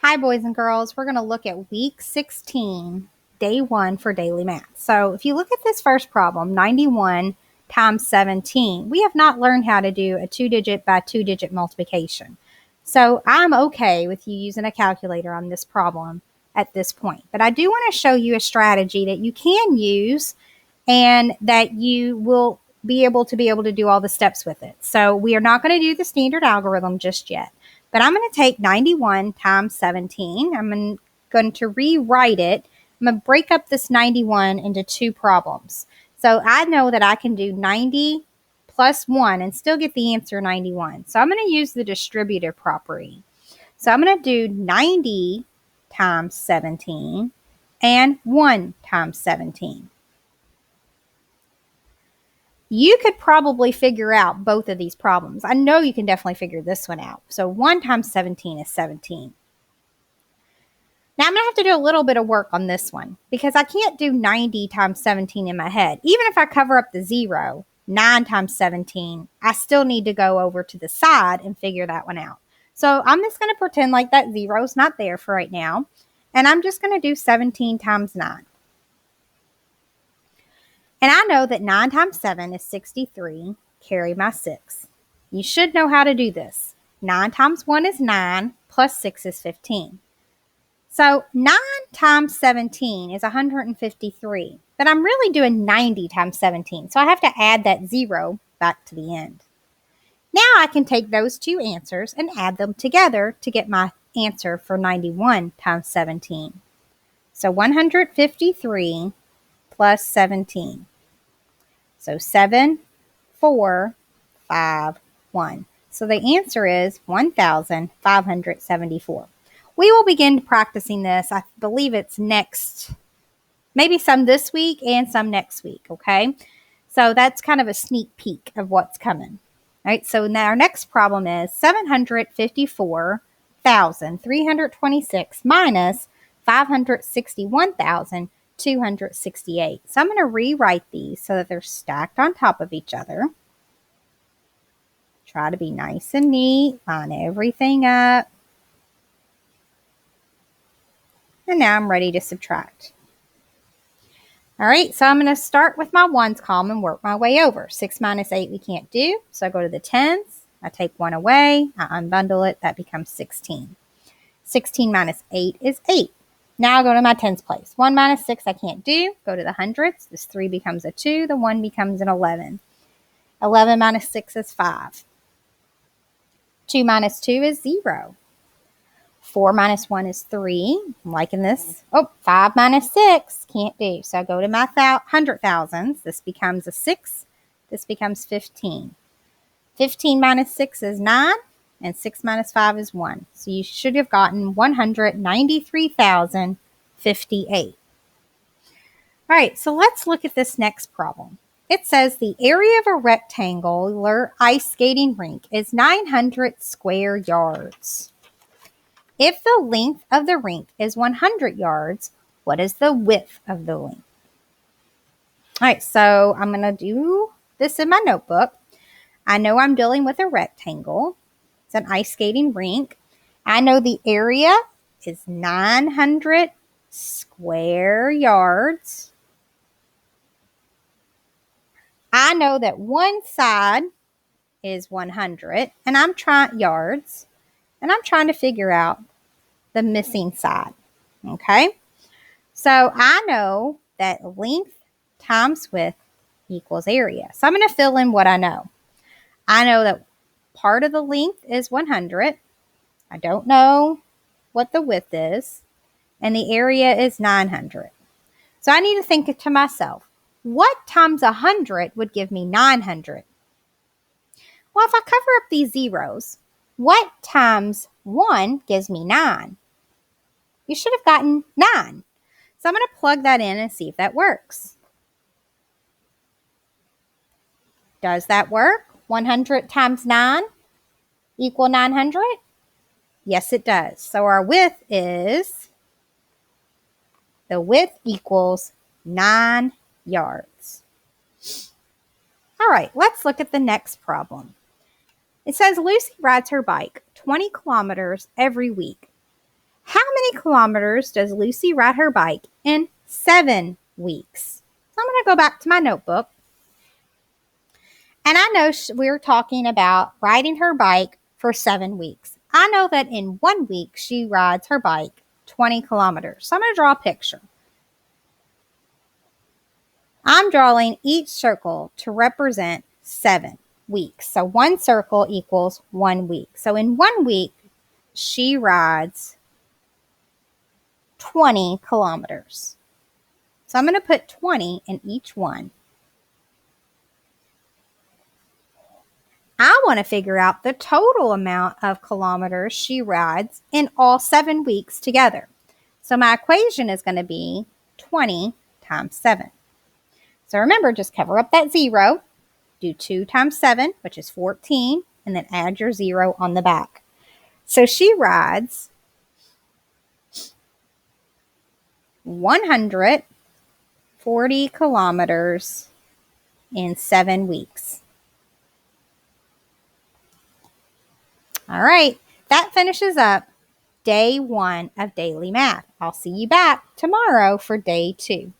Hi, boys and girls. We're going to look at week 16, day 1 for daily math. So if you look at this first problem, 91 times 17, we have not learned how to do a 2-digit by 2-digit multiplication. So I'm okay with you using a calculator on this problem at this point. But I do want to show you a strategy that you can use and that you will be able to do all the steps with it. So we are not going to do the standard algorithm just yet. But I'm going to take 91 times 17. I'm going to rewrite it. I'm going to break up this 91 into two problems. So I know that I can do 90 plus 1 and still get the answer 91. So I'm going to use the distributive property. So I'm going to do 90 times 17 and 1 times 17. You could probably figure out both of these problems. I know you can definitely figure this one out. So 1 times 17 is 17. Now I'm going to have to do a little bit of work on this one because I can't do 90 times 17 in my head. Even if I cover up the 0, 9 times 17, I still need to go over to the side and figure that one out. So I'm just going to pretend like that 0 is not there for right now. And I'm just going to do 17 times 9. And I know that 9 times 7 is 63, carry my 6. You should know how to do this. 9 times 1 is 9, plus 6 is 15. So 9 times 17 is 153, but I'm really doing 90 times 17, so I have to add that 0 back to the end. Now I can take those two answers and add them together to get my answer for 91 times 17. So 153 plus 17. So 7, 4, 5, 1. So the answer is 1,574. We will begin practicing this. I believe it's next, maybe some this week and some next week, okay? So that's kind of a sneak peek of what's coming. All right, so now our next problem is 754,326 minus 561,268. So I'm going to rewrite these so that they're stacked on top of each other. Try to be nice and neat, line everything up. And now I'm ready to subtract. All right, so I'm going to start with my ones column and work my way over. 6 minus 8 we can't do, so I go to the tens. I take 1 away. I unbundle it. That becomes 16. 16 minus 8 is 8. Now I go to my tens place. 1 minus 6 I can't do. Go to the hundreds. This 3 becomes a 2. The 1 becomes an 11. 11 minus 6 is 5. 2 minus 2 is 0. 4 minus 1 is 3. I'm liking this. Oh, 5 minus 6. Can't do. So I go to my hundred thousands. This becomes a 6. This becomes 15. 15 minus 6 is 9. And 6 minus 5 is 1. So you should have gotten 193,058. All right, so let's look at this next problem. It says the area of a rectangular ice skating rink is 900 square yards. If the length of the rink is 100 yards, what is the width of the rink? All right, so I'm going to do this in my notebook. I know I'm dealing with a rectangle. It's an ice skating rink. I know the area is 900 square yards. I know that one side is 100, and I'm trying yards, and I'm trying to figure out the missing side, okay? So I know that length times width equals area. So I'm going to fill in what I know. I know that part of the length is 100. I don't know what the width is, and the area is 900. So I need to think to myself, what times 100 would give me 900? Well, if I cover up these zeros, what times 1 gives me 9? You should have gotten 9. So I'm going to plug that in and see if that works. Does that work? 100 times 9 equal 900? Yes, it does. So our width equals 9 yards. All right, let's look at the next problem. It says Lucy rides her bike 20 kilometers every week. How many kilometers does Lucy ride her bike in 7 weeks? So I'm going to go back to my notebook. And I know we were talking about riding her bike for 7 weeks. I know that in 1 week she rides her bike 20 kilometers. So I'm going to draw a picture. I'm drawing each circle to represent 7 weeks. So one circle equals 1 week. So in 1 week, she rides 20 kilometers. So I'm going to put 20 in each one. I want to figure out the total amount of kilometers she rides in all 7 weeks together. So my equation is going to be 20 times 7. So remember, just cover up that 0. Do 2 times 7, which is 14, and then add your 0 on the back. So she rides 140 kilometers in 7 weeks. All right, that finishes up day 1 of daily math. I'll see you back tomorrow for day 2.